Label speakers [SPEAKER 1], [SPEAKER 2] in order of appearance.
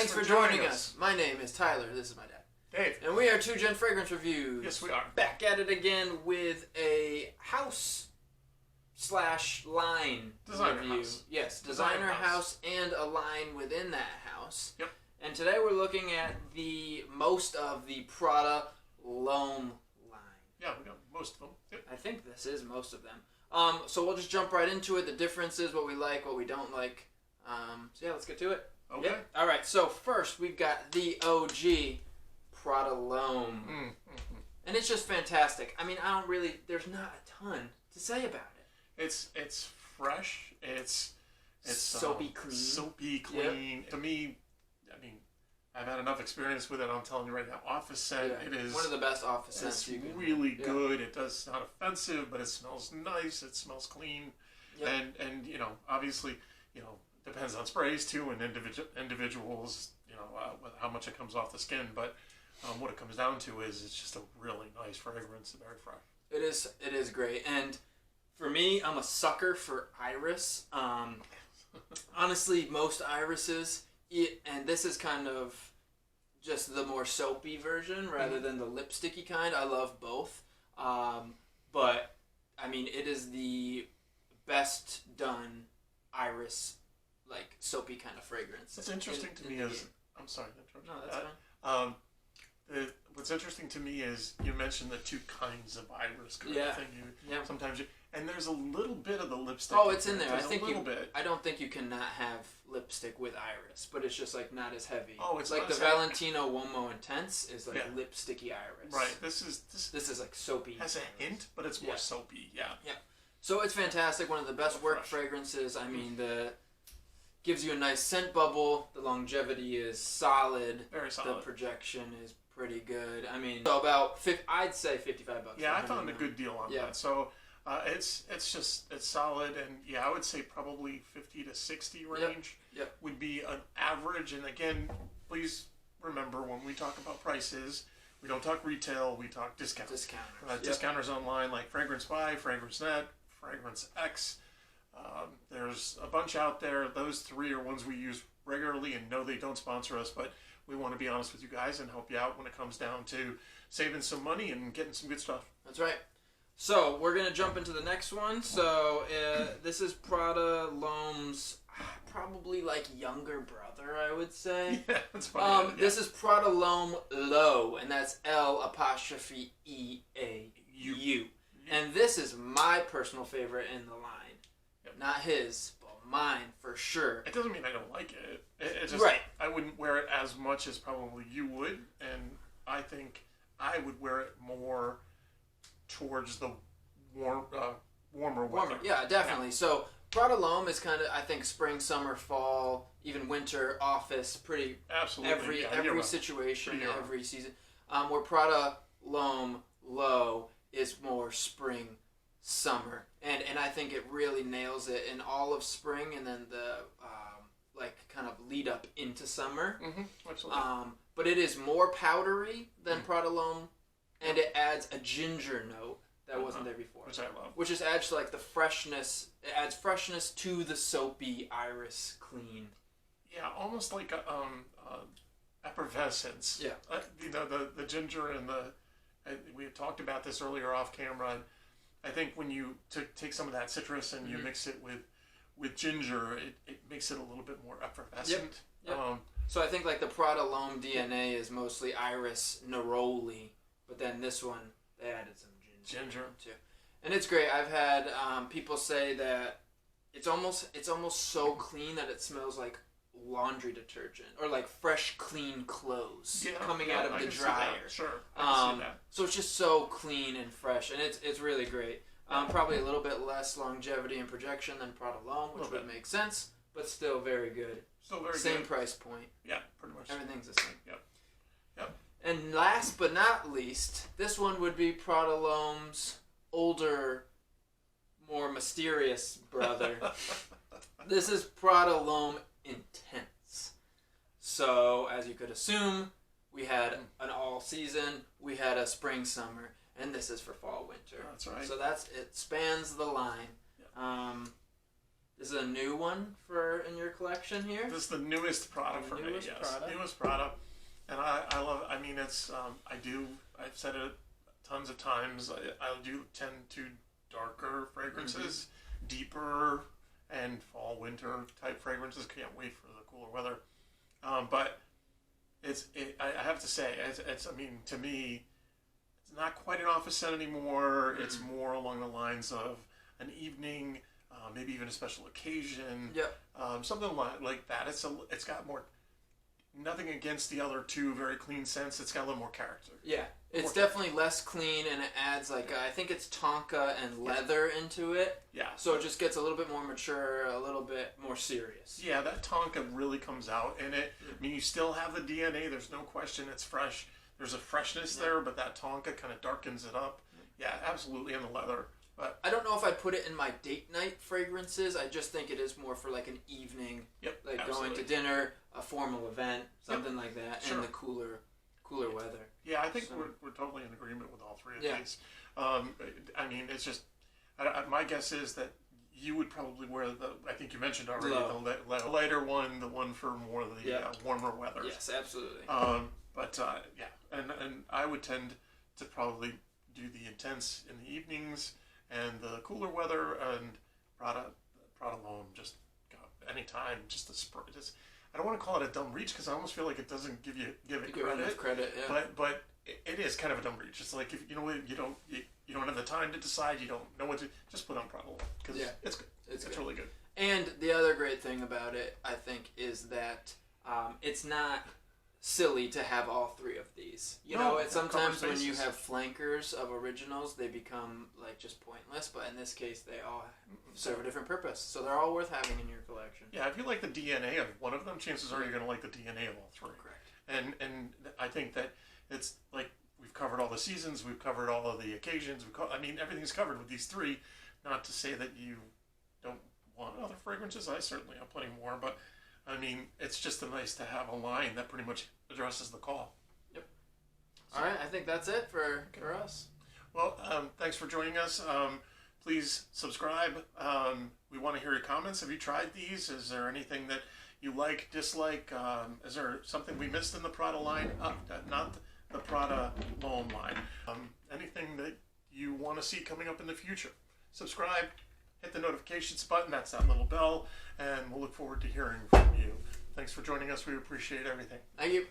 [SPEAKER 1] Thanks for joining us. My name is Tyler. This is my dad.
[SPEAKER 2] Dave.
[SPEAKER 1] And we are Two Gen Fragrance Reviews.
[SPEAKER 2] Yes, we are.
[SPEAKER 1] Back at it again with a house/line
[SPEAKER 2] Designer
[SPEAKER 1] review.
[SPEAKER 2] house.
[SPEAKER 1] Yes, designer house and a line within that house.
[SPEAKER 2] Yep.
[SPEAKER 1] And today we're looking at most of the Prada L'Homme line.
[SPEAKER 2] Yeah, we got most of them. Yep.
[SPEAKER 1] I think this is most of them. So we'll just jump right into it. The differences, what we like, what we don't like. So yeah, let's get to it.
[SPEAKER 2] Okay.
[SPEAKER 1] Yep. All right. So first we've got the OG Prada L'Homme, and it's just fantastic. I mean, there's not a ton to say about it.
[SPEAKER 2] It's fresh. It's
[SPEAKER 1] soapy clean.
[SPEAKER 2] Soapy clean. Yep. To me, I mean, I've had enough experience with it. I'm telling you right now, office scent. Yeah. It is
[SPEAKER 1] one of the best office scents.
[SPEAKER 2] It's really good. It does not offensive, but it smells nice. It smells clean, and you know, obviously, you know, depends on sprays too, and individuals, you know, how much it comes off the skin, but. What it comes down to is it's just a really nice fragrance, very fresh.
[SPEAKER 1] It is great, and for me, I'm a sucker for iris. Honestly, most irises, and this is kind of just the more soapy version rather than the lipsticky kind. I love both, but I mean, it is the best done iris, like soapy kind of fragrance.
[SPEAKER 2] What's interesting to me is, I'm sorry to interrupt.
[SPEAKER 1] No, that's fine.
[SPEAKER 2] What's interesting to me is you mentioned the two kinds of iris kind of thing. Sometimes and there's a little bit of the lipstick.
[SPEAKER 1] Oh, it's in there.
[SPEAKER 2] I
[SPEAKER 1] don't think you can not have lipstick with iris, but it's just like not as heavy.
[SPEAKER 2] Oh, it's
[SPEAKER 1] like the Valentino Uomo Intense is like lipsticky iris.
[SPEAKER 2] Right. This
[SPEAKER 1] is like soapy.
[SPEAKER 2] Has a hint, but it's more soapy. Yeah.
[SPEAKER 1] Yeah. So it's fantastic. One of the best work fragrances. I mean, gives you a nice scent bubble. The longevity is solid.
[SPEAKER 2] Very solid.
[SPEAKER 1] The projection is pretty good. I mean, so I'd say $55.
[SPEAKER 2] Yeah, I found a good deal on that. So it's solid, and I would say probably 50 to 60 range would be an average. And again, please remember when we talk about prices, we don't talk retail, we talk discounts. Discounters online like Fragrance Buy, Fragrance Net, Fragrance X. There's a bunch out there. Those three are ones we use regularly, and no, they don't sponsor us, but we want to be honest with you guys and help you out when it comes down to saving some money and getting some good stuff.
[SPEAKER 1] That's right. So we're going to jump into the next one. So this is Prada L'Homme's probably like younger brother, I would say.
[SPEAKER 2] Yeah, that's funny.
[SPEAKER 1] This is Prada L'Homme Low, and that's L'Eau. And this is my personal favorite in the line. Yep. Not his, but mine for sure.
[SPEAKER 2] It doesn't mean I don't like it. It's just I wouldn't wear it as much as probably you would, and I think I would wear it more towards the warmer weather.
[SPEAKER 1] Yeah, definitely. Yeah. So Prada L'Homme is kind of, I think, spring, summer, fall, even winter, office, pretty
[SPEAKER 2] absolutely
[SPEAKER 1] every situation, every season. Where Prada L'Homme Low is more spring, summer, and I think it really nails it in all of spring, and then the kind of lead up into summer.
[SPEAKER 2] Absolutely.
[SPEAKER 1] But it is more powdery than Prada L'Homme, and it adds a ginger note that wasn't there before,
[SPEAKER 2] which I love.
[SPEAKER 1] Which just adds like the freshness. It adds freshness to the soapy iris clean.
[SPEAKER 2] Yeah, almost like a effervescence.
[SPEAKER 1] Yeah.
[SPEAKER 2] You know, the ginger and we had talked about this earlier off camera. And I think when you take some of that citrus and you mix it with ginger, it makes it a little bit more effervescent.
[SPEAKER 1] Yep. So I think like the Prada L'Homme DNA is mostly iris neroli, but then this one they added some ginger too, and it's great. I've had people say that it's almost so clean that it smells like laundry detergent or like fresh clean clothes coming out of the dryer.
[SPEAKER 2] Sure, I can see that.
[SPEAKER 1] So it's just so clean and fresh, and it's really great. Probably a little bit less longevity and projection than Prada L'Homme, which would make sense, but still very good.
[SPEAKER 2] Still very good.
[SPEAKER 1] Same price point.
[SPEAKER 2] Yeah, pretty much.
[SPEAKER 1] Everything's the same.
[SPEAKER 2] Yep.
[SPEAKER 1] And last but not least, this one would be Prada L'Homme's older, more mysterious brother. This is Prada L'Homme Intense. So, as you could assume, we had an all season, we had a spring, summer, and this is for fall, winter.
[SPEAKER 2] That's right.
[SPEAKER 1] So it spans the line.
[SPEAKER 2] Yeah.
[SPEAKER 1] This is a new one in your collection here.
[SPEAKER 2] This is the newest Prada for me. Yes, newest Prada, and I love. I mean, it's I've said it tons of times. I do tend to darker fragrances, deeper, and fall winter type fragrances. Can't wait for the cooler weather. But I have to say, it's I mean, to me, it's not quite an office scent anymore. It's more along the lines of an evening, maybe even a special occasion. Something like that. It's got more. Nothing against the other two very clean scents. It's got a little more character.
[SPEAKER 1] Yeah, it's definitely less clean, and it adds I think it's tonka and leather into it.
[SPEAKER 2] Yeah.
[SPEAKER 1] So it just gets a little bit more mature, a little bit more serious.
[SPEAKER 2] Yeah, that tonka really comes out in it. I mean, you still have the DNA. There's no question it's fresh. There's a freshness there, but that tonka kind of darkens it up. Yeah, absolutely, and the leather. But
[SPEAKER 1] I don't know if I put it in my date night fragrances. I just think it is more for like an evening, going to dinner, a formal event, something like that, and the cooler weather.
[SPEAKER 2] Yeah, I think we're totally in agreement with all three of these. I mean, it's just my guess is that you would probably wear I think you mentioned already the lighter one, the one for more of the warmer weather.
[SPEAKER 1] Yes, absolutely.
[SPEAKER 2] And I would tend to probably do the intense in the evenings. And the cooler weather and Prada L'Homme just anytime, just the spray. I don't want to call it a dumb reach because I almost feel like it doesn't give it credit.
[SPEAKER 1] Yeah.
[SPEAKER 2] But it is kind of a dumb reach. It's like if you don't have the time to decide, you don't know what to just put on Prada L'Homme because it's good. It's really good.
[SPEAKER 1] And the other great thing about it, I think, is that it's not silly to have all three of these. Sometimes when you have flankers of originals, they become just pointless, but in this case they all serve a different purpose, so they're all worth having in your collection.
[SPEAKER 2] Yeah, if you like the DNA of one of them, chances are you're going to like the DNA of all three.
[SPEAKER 1] Correct.
[SPEAKER 2] And I think that it's like we've covered all the seasons, we've covered all of the occasions, everything's covered with these three. Not to say that you don't want other fragrances, I certainly have plenty more, but I mean, it's just nice to have a line that pretty much addresses the call.
[SPEAKER 1] Yep. All right, I think that's it for us.
[SPEAKER 2] Well, thanks for joining us. Please subscribe. We want to hear your comments. Have you tried these? Is there anything that you like, dislike? Is there something we missed in the Prada line? Not the Prada L'Homme line. Anything that you want to see coming up in the future? Subscribe. Hit the notifications button, that's that little bell, and we'll look forward to hearing from you. Thanks for joining us. We appreciate everything.
[SPEAKER 1] Thank you.